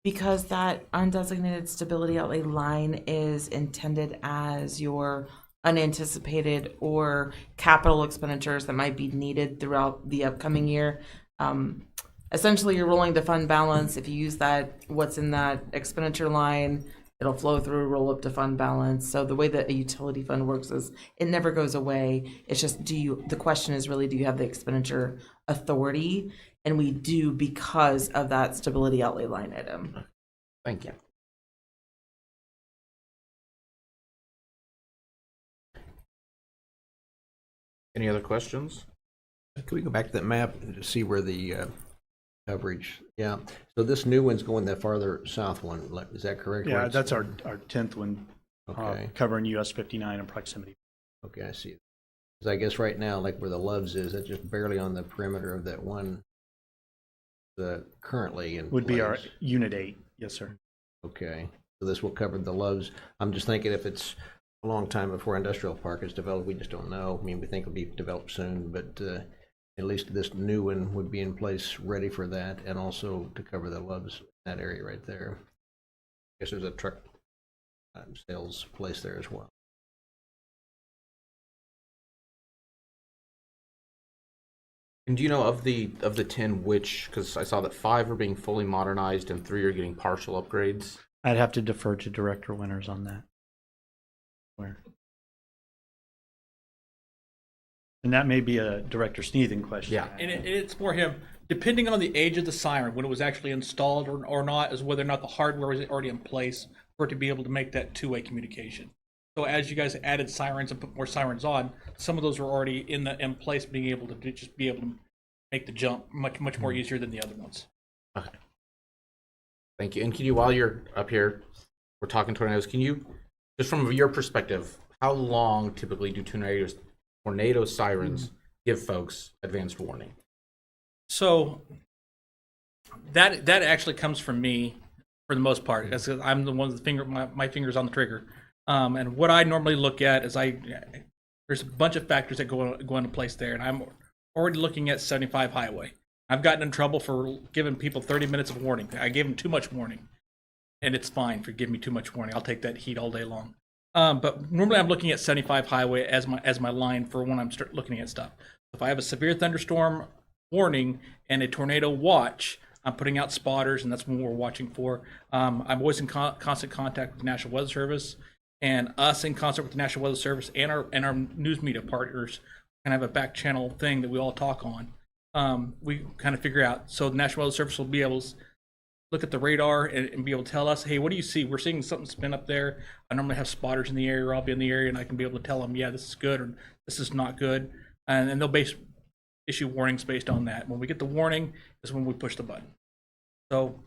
because that undesignated stability outlay line is intended as your unanticipated or capital expenditures that might be needed throughout the upcoming year, essentially you're rolling the fund balance. If you use that, what's in that expenditure line, it'll flow through, roll up to fund balance. So the way that a utility fund works is it never goes away. It's just, the question is really, do you have the expenditure authority? And we do, because of that stability outlay line item. Thank you. Any other questions? Can we go back to that map to see where the coverage? Yeah. So this new one's going the farther south one. Is that correct? Yeah, that's our 10th one, Okay. covering US 59 and proximity. Okay, I see. Because I guess right now, like where the Loves is, that's just barely on the perimeter of that one. The currently in Would be our place. Unit 8. Yes, sir. Okay, so this will cover the Loves. I'm just thinking if it's a long time before industrial park is developed, we just don't know. I mean, we think it'll be developed soon, but at least this new one would be in place ready for that, and also to cover the Loves, that area right there. I guess there's a truck sales place there as well. And do you know of the 10 which, because I saw that 5 are being fully modernized and 3 are getting partial upgrades? I'd have to defer to Director Winters on that. Where? And that may be a Director Sneathen question. Yeah. And it's for him, depending on the age of the siren, when it was actually installed or not, is whether or not the hardware is already in place for it to be able to make that two-way communication. So as you guys added sirens and put more sirens on, some of those were already in place, being able to just be able to make the jump much more easier than the other ones. Okay. Thank you. And can you, while you're up here, we're talking tornadoes, can you, just from your perspective, how long typically do tornado sirens give folks advanced warning? So that actually comes from me for the most part, because I'm the one with my fingers on the trigger. And what I normally look at is there's a bunch of factors that go into place there, and I'm already looking at 75 highway. I've gotten in trouble for giving people 30 minutes of warning. I gave them too much warning, and it's fine for giving me too much warning. I'll take that heat all day long. But normally I'm looking at 75 highway as my line for when I'm looking at stuff. If I have a severe thunderstorm warning and a tornado watch, I'm putting out spotters, and that's what we're watching for. I'm always in constant contact with the National Weather Service, and us in concert with the National Weather Service and our news media partners kind of have a back channel thing that we all talk on. We kind of figure out, so the National Weather Service will be able to look at the radar and be able to tell us, hey, what do you see? We're seeing something spin up there. I normally have spotters in the area, or I'll be in the area, and I can be able to tell them, yeah, this is good, or this is not good. And they'll issue warnings based on that. When we get the warning is when we push the button. So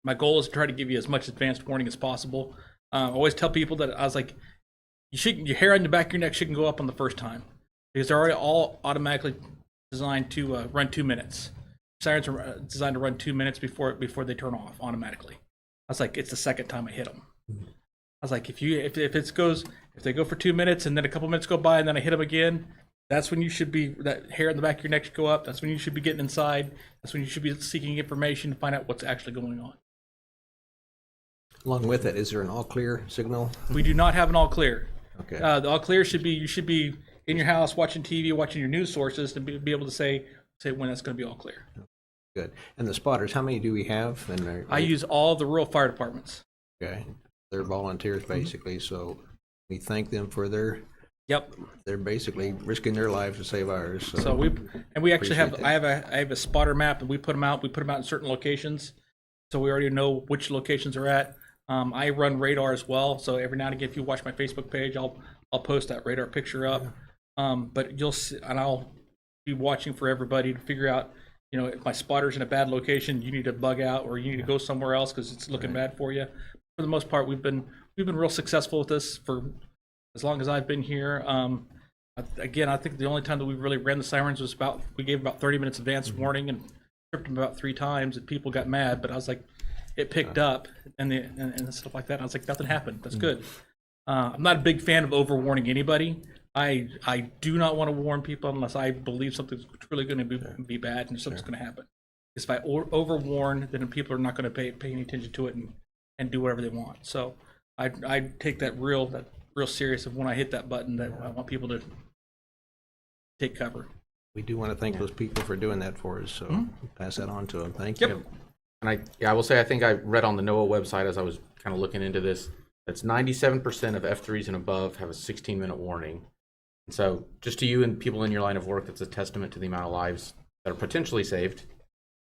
my goal is to try to give you as much advanced warning as possible. I always tell people that I was like, your hair on the back of your neck shouldn't go up on the first time, because they're already all automatically designed to run 2 minutes. Sirens are designed to run 2 minutes before they turn off automatically. I was like, it's the second time I hit them. I was like, if they go for 2 minutes and then a couple minutes go by and then I hit them again, that's when you should be, that hair on the back of your neck should go up. That's when you should be getting inside. That's when you should be seeking information to find out what's actually going on. Along with it, is there an all clear signal? We do not have an all clear. Okay. The all clear should be, you should be in your house watching TV, watching your news sources to be able to say when that's going to be all clear. Good. And the spotters, how many do we have? And I use all the rural fire departments. Okay. They're volunteers basically, so we thank them for their. Yep. They're basically risking their lives to save ours. So we actually have, appreciate that. I have a spotter map, and we put them out in certain locations, so we already know which locations are at. I run radar as well, so every now and again, if you watch my Facebook page, I'll post that radar picture up. But you'll see, and I'll be watching for everybody to figure out, if my spotter's in a bad location, you need to bug out, or you need to go somewhere else because it's looking bad for you. For the most part, we've been real successful with this for as long as I've been here. Again, I think the only time that we really ran the sirens was we gave about 30 minutes advance warning and tripped them about 3 times, and people got mad. But I was like, it picked up and stuff like that. And I was like, nothing happened. That's good. I'm not a big fan of overwarning anybody. I do not want to warn people unless I believe something's truly going to be bad and something's going to happen. Because if I overwarn, then people are not going to pay any attention to it and do whatever they want. So I take that real serious of when I hit that button, that I want people to take cover. We do want to thank those people for doing that for us, so pass that on to them. Thank you. Yep. And I will say, I think I read on the NOAA website as I was kind of looking into this, that's 97% of F3s and above have a 16-minute warning. And so just to you and people in your line of work, that's a testament to the amount of lives that are potentially saved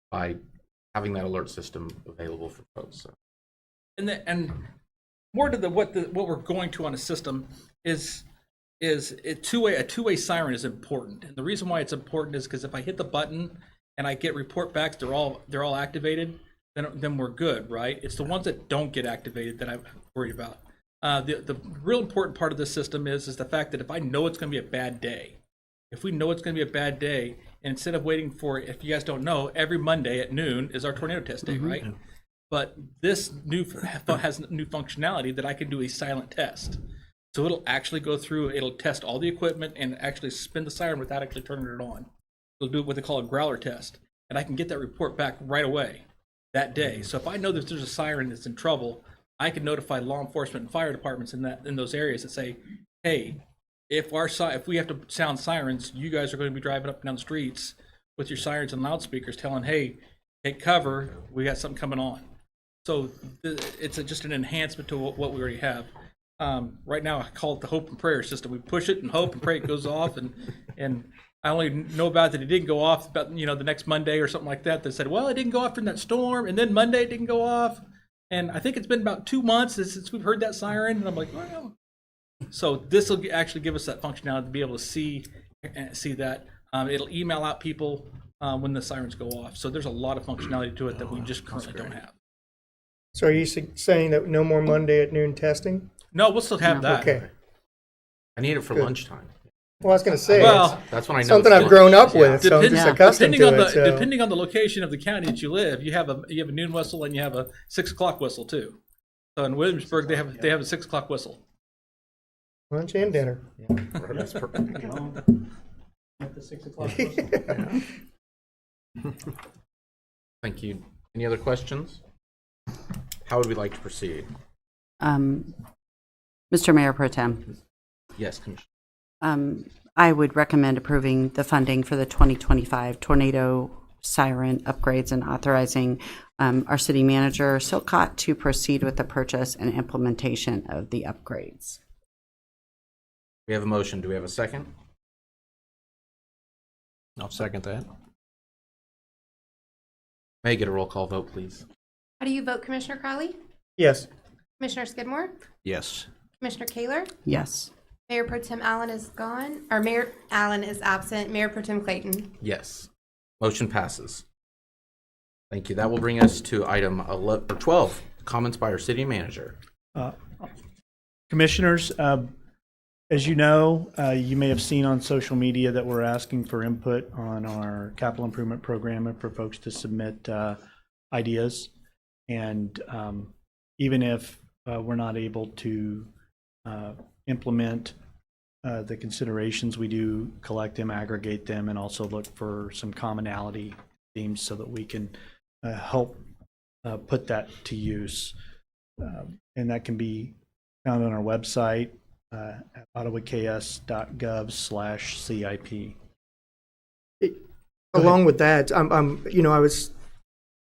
by having that alert system available for folks. So. And more to what we're going to on a system is a two-way siren is important. And the reason why it's important is because if I hit the button and I get report backs, they're all activated, then we're good, right? It's the ones that don't get activated that I'm worried about. The real important part of this system is the fact that if I know it's going to be a bad day, if we know it's going to be a bad day, and instead of waiting for, if you guys don't know, every Monday at noon is our tornado test day, right? But this has new functionality that I can do a silent test. So it'll actually go through, it'll test all the equipment and actually spin the siren without actually turning it on. It'll do what they call a growler test. And I can get that report back right away that day. So if I know that there's a siren that's in trouble, I can notify law enforcement and fire departments in those areas that say, hey, if we have to sound sirens, you guys are going to be driving up and down the streets with your sirens and loudspeakers telling, hey, take cover, we got something coming on. So it's just an enhancement to what we already have. Right now, I call it the hope and prayer system. We push it and hope and pray it goes off, and I only know about that it didn't go off about the next Monday or something like that. They said, well, it didn't go off in that storm, and then Monday it didn't go off, and I think it's been about 2 months since we've heard that siren, and I'm like, well. So this will actually give us that functionality to be able to see that. It'll email out people when the sirens go off. So there's a lot of functionality to it that we just currently don't have. So are you saying that no more Monday at noon testing? No, we'll still have that. Okay. I need it for lunchtime. Well, I was going to say, Well, That's when I know something it's I've grown up yeah. with, so I'm just accustomed Depending to on it. So. depending on the location of the county that you live, you have a noon whistle and you have a 6 o'clock whistle too. So in Williamsburg, they have a 6 o'clock whistle. Lunch and dinner. That's perfect. At the 6 o'clock. Thank you. Any other questions? How would we like to proceed? Mr. Mayor Pro Tem, Yes, Commissioner. I would recommend approving the funding for the 2025 tornado siren upgrades and authorizing our city manager, Silcott, to proceed with the purchase and implementation of the upgrades. We have a motion. Do we have a second? I'll second that. May I get a roll call vote, please? How do you vote, Commissioner Crowley? Yes. Commissioner Skidmore? Yes. Commissioner Kaler? Yes. Mayor Pro Tem Allen is gone, or Mayor Allen is absent. Mayor Pro Tem Clayton? Yes. Motion passes. Thank you. That will bring us to item 12, comments by our city manager. Commissioners, as you know, you may have seen on social media that we're asking for input on our capital improvement program and for folks to submit ideas. And even if we're not able to implement the considerations, we do collect them, aggregate them, and also look for some commonality themes so that we can help put that to use. And that can be found on our website at ottawaks.gov/CIP. Along with that,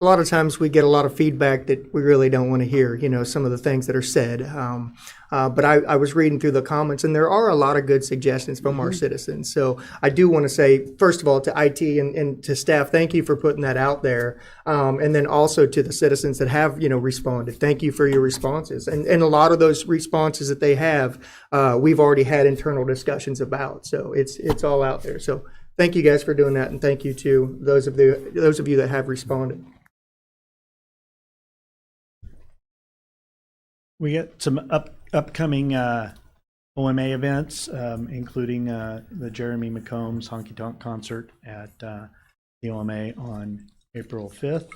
a lot of times we get a lot of feedback that we really don't want to hear, some of the things that are said. But I was reading through the comments, and there are a lot of good suggestions from our citizens. So I do want to say, first of all, to IT and to staff, thank you for putting that out there. And then also to the citizens that have, responded. Thank you for your responses. And a lot of those responses that they have, we've already had internal discussions about. So it's all out there. So thank you guys for doing that. And thank you to those of you that have responded. We get some upcoming OMA events, including the Jeremy McCombs Honky Tonk concert at the OMA on April 5th.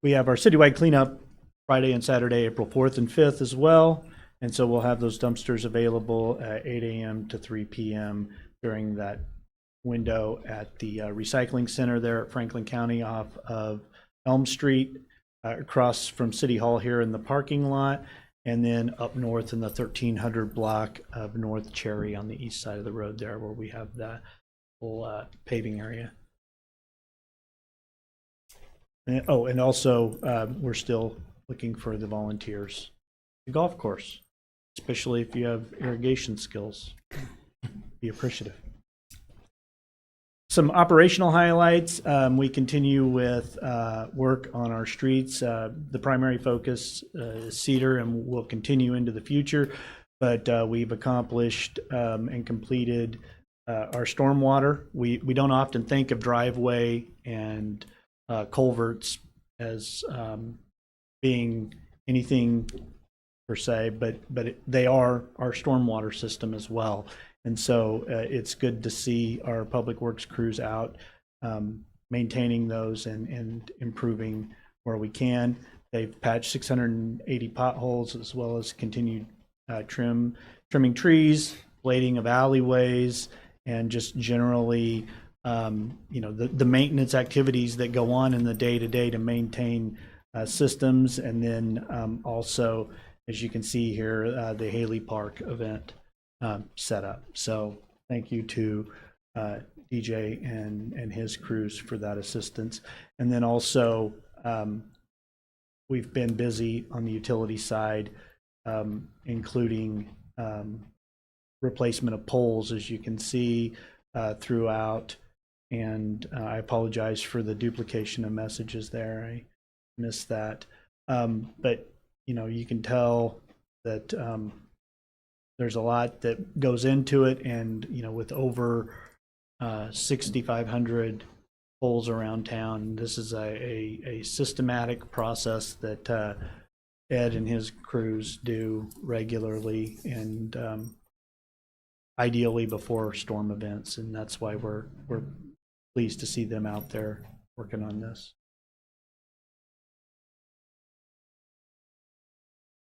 We have our citywide cleanup Friday and Saturday, April 4th and 5th as well. And so we'll have those dumpsters available at 8 a.m. to 3 p.m. during that window at the recycling center there at Franklin County off of Elm Street. Across from City Hall here in the parking lot. and then up north in the 1300 block of North Cherry on the east side of the road there, where we have the whole paving area. And also we're still looking for the volunteers. The golf course, especially if you have irrigation skills, be appreciative. Some operational highlights. We continue with work on our streets. The primary focus is Cedar and will continue into the future, but we've accomplished and completed our stormwater. We don't often think of driveway and culverts as being anything per se, but they are our stormwater system as well. And so it's good to see our public works crews out maintaining those and improving where we can. They've patched 680 potholes, as well as continued trimming trees, blading of alleyways, and just generally the maintenance activities that go on in the day-to-day to maintain systems. And then also, as you can see here, the Haley Park event set up. So thank you to DJ and his crews for that assistance. And then also we've been busy on the utility side, including replacement of poles, as you can see throughout. And I apologize for the duplication of messages there. I missed that. But you can tell that there's a lot that goes into it, and with over 6,500 poles around town, this is a systematic process that Ed and his crews do regularly, and ideally before storm events, and that's why we're pleased to see them out there working on this.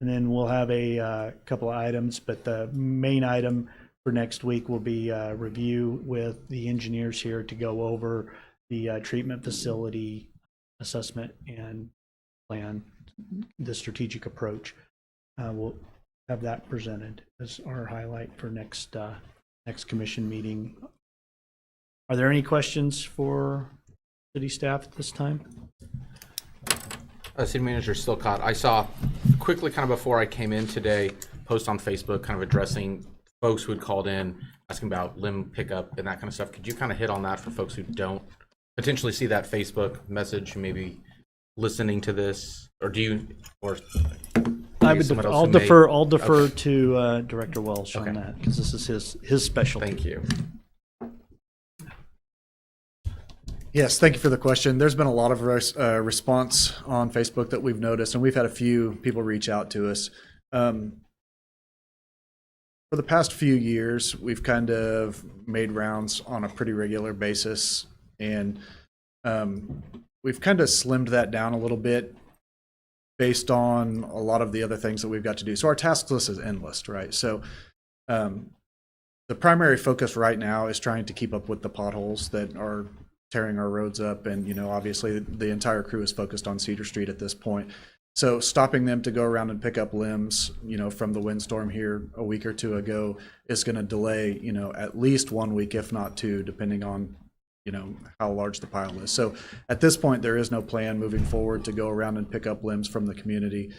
And then we'll have a couple of items, but the main item for next week will be a review with the engineers here to go over the treatment facility assessment and plan, the strategic approach. We'll have that presented as our highlight for next commission meeting. Are there any questions for city staff at this time? City Manager Silcott, I saw quickly kind of before I came in today, post on Facebook kind of addressing folks who had called in, asking about limb pickup and that kind of stuff. Could you kind of hit on that for folks who don't potentially see that Facebook message, who may be listening to this, or do you, or I'll defer to Director Welsh on that, because this is his specialty. Thank you. Yes, thank you for the question. There's been a lot of response on Facebook that we've noticed, and we've had a few people reach out to us. For the past few years, we've kind of made rounds on a pretty regular basis, and we've kind of slimmed that down a little bit based on a lot of the other things that we've got to do. So our task list is endless, right? So the primary focus right now is trying to keep up with the potholes that are tearing our roads up, and obviously the entire crew is focused on Cedar Street at this point. So stopping them to go around and pick up limbs, from the windstorm here a week or two ago is going to delay, at least 1 week, if not two, depending on, how large the pile is. So at this point, there is no plan moving forward to go around and pick up limbs from the community.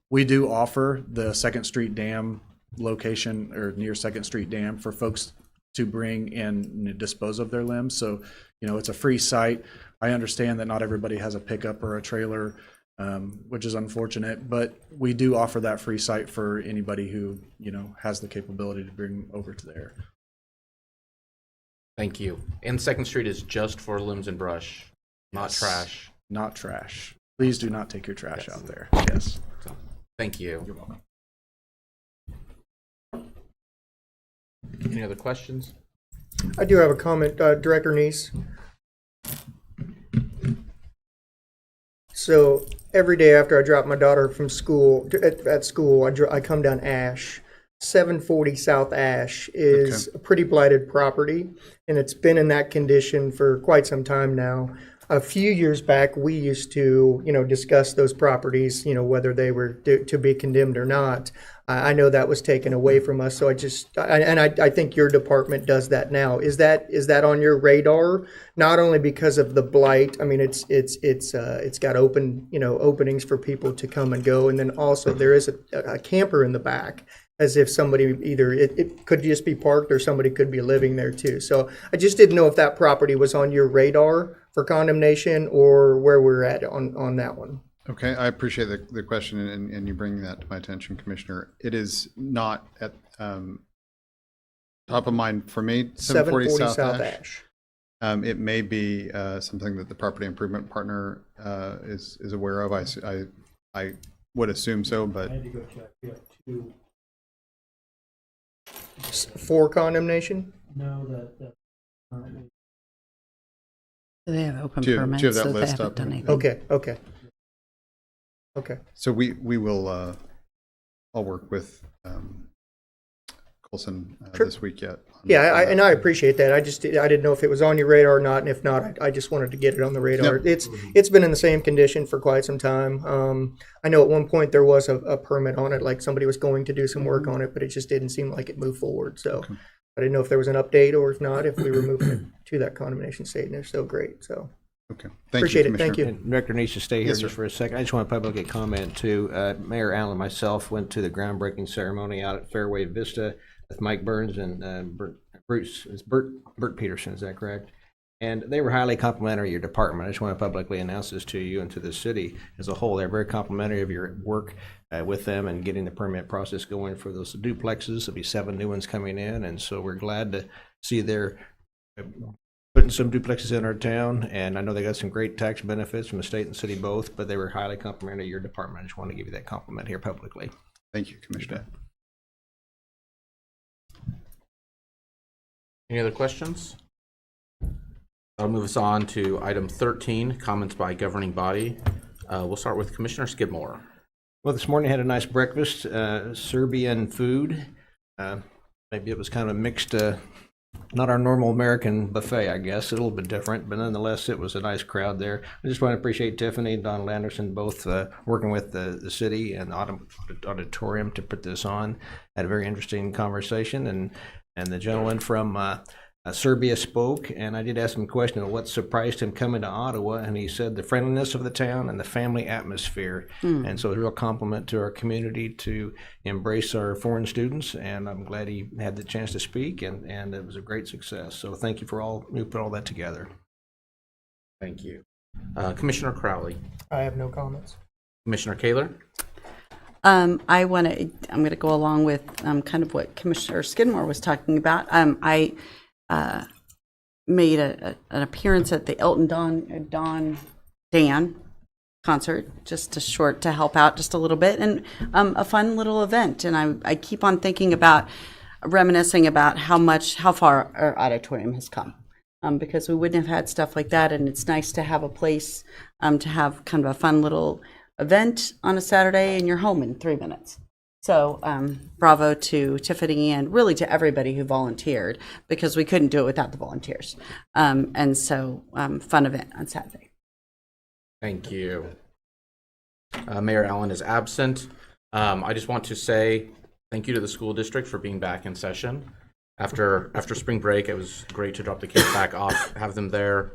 We do offer the 2nd Street Dam location, or near 2nd Street Dam, for folks to bring and dispose of their limbs. So, it's a free site. I understand that not everybody has a pickup or a trailer, which is unfortunate, but we do offer that free site for anybody who, has the capability to bring over to there. Thank you. And 2nd Street is just for limbs and brush, not trash. Not trash. Please do not take your trash out there. Yes. So, thank you. You're welcome. Any other questions? I do have a comment, Director Neese. So every day after I drop my daughter from school, at school, I come down Ash. 740 South Ash is a pretty blighted property, and it's been in that condition for quite some time now. a few years back, we used to, discuss those properties, whether they were to be condemned or not. I know that was taken away from us, so I think your department does that now. Is that on your radar? Not only because of the blight, I mean, it's got openings for people to come and go, and then also there is a camper in the back, as if somebody either it could just be parked or somebody could be living there too. So I just didn't know if that property was on your radar for condemnation or where we're at on that one. Okay, I appreciate the question and you bringing that to my attention, Commissioner. It is not at top of mind for me. 740 South Ash. It may be something that the property improvement partner is aware of. I would assume so, but For condemnation? They have open Do you permits, have that so they list haven't up? done anything. Okay. so we will I'll work with Colson Sure. this week yet. Yeah, I appreciate that. I didn't know if it was on your radar or not, and if not, I just wanted to get it on the radar. Yep. It's been in the same condition for quite some time. I know at one point there was a permit on it, like somebody was going to do some work on it, but it just didn't seem like it moved forward. So I didn't know if there was an update or if not, if we were moving it to that condemnation state, and if so, great. So Okay, thank appreciate you, it. Thank Commissioner. you. And Director needs to stay here Yes, just sir. for a second. I just want to publicly comment too. Mayor Allen and myself went to the groundbreaking ceremony out at Fairway Vista with Mike Burns and Bert Peterson. Is that correct? And they were highly complimentary of your department. I just want to publicly announce this to you and to the city as a whole. They're very complimentary of your work with them and getting the permit process going for those duplexes. There'll be 7 new ones coming in, and so we're glad to see they're putting some duplexes in our town. And I know they got some great tax benefits from the state and city both, but they were highly complimentary of your department. I just want to give you that compliment here publicly. Thank you, Commissioner. Any other questions? That'll move us on to item 13, comments by governing body. We'll start with Commissioner Skidmore. Well, this morning I had a nice breakfast, Serbian food. Maybe it was kind of a mixed, not our normal American buffet, I guess, a little bit different, but nonetheless, it was a nice crowd there. I just want to appreciate Tiffany and Donald Anderson both working with the city and the auditorium to put this on. Had a very interesting conversation, and the gentleman from Serbia spoke, and I did ask him a question of what surprised him coming to Ottawa, and he said the friendliness of the town and the family atmosphere. And so it's a real compliment to our community to embrace our foreign students, and I'm glad he had the chance to speak, and it was a great success. So thank you for all who put all that together. Thank you. Commissioner Crowley. I have no comments. Commissioner Kaler. I'm going to go along with kind of what Commissioner Skidmore was talking about. I made an appearance at the Elton Dan concert, just to help out just a little bit, and a fun little event. And I keep on thinking about, reminiscing about how far our auditorium has come. Because we wouldn't have had stuff like that, and it's nice to have a place to have kind of a fun little event on a Saturday, and you're home in 3 minutes. So bravo to Tiffany and really to everybody who volunteered, because we couldn't do it without the volunteers. And so fun event on Saturday. Thank you. Mayor Allen is absent. I just want to say thank you to the school district for being back in session. After spring break, it was great to drop the kids back off, have them there.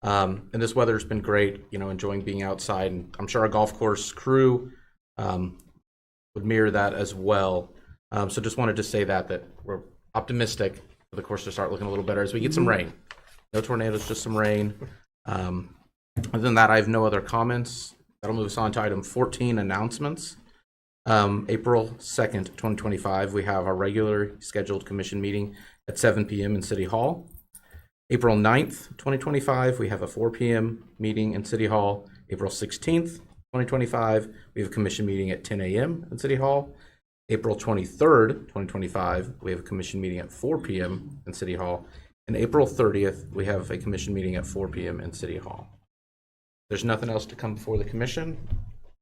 And this weather's been great, enjoying being outside. And I'm sure our golf course crew would mirror that as well. So just wanted to say that we're optimistic for the course to start looking a little better as we get some rain. No tornadoes, just some rain. Other than that, I have no other comments. That'll move us on to item 14, announcements. April 2nd, 2025, we have our regular scheduled commission meeting at 7 p.m. in City Hall. April 9th, 2025, we have a 4 p.m. meeting in City Hall. April 16th, 2025, we have a commission meeting at 10 a.m. in City Hall. April 23rd, 2025, we have a commission meeting at 4 p.m. in City Hall. And April 30th, we have a commission meeting at 4 p.m. in City Hall. There's nothing else to come before the commission.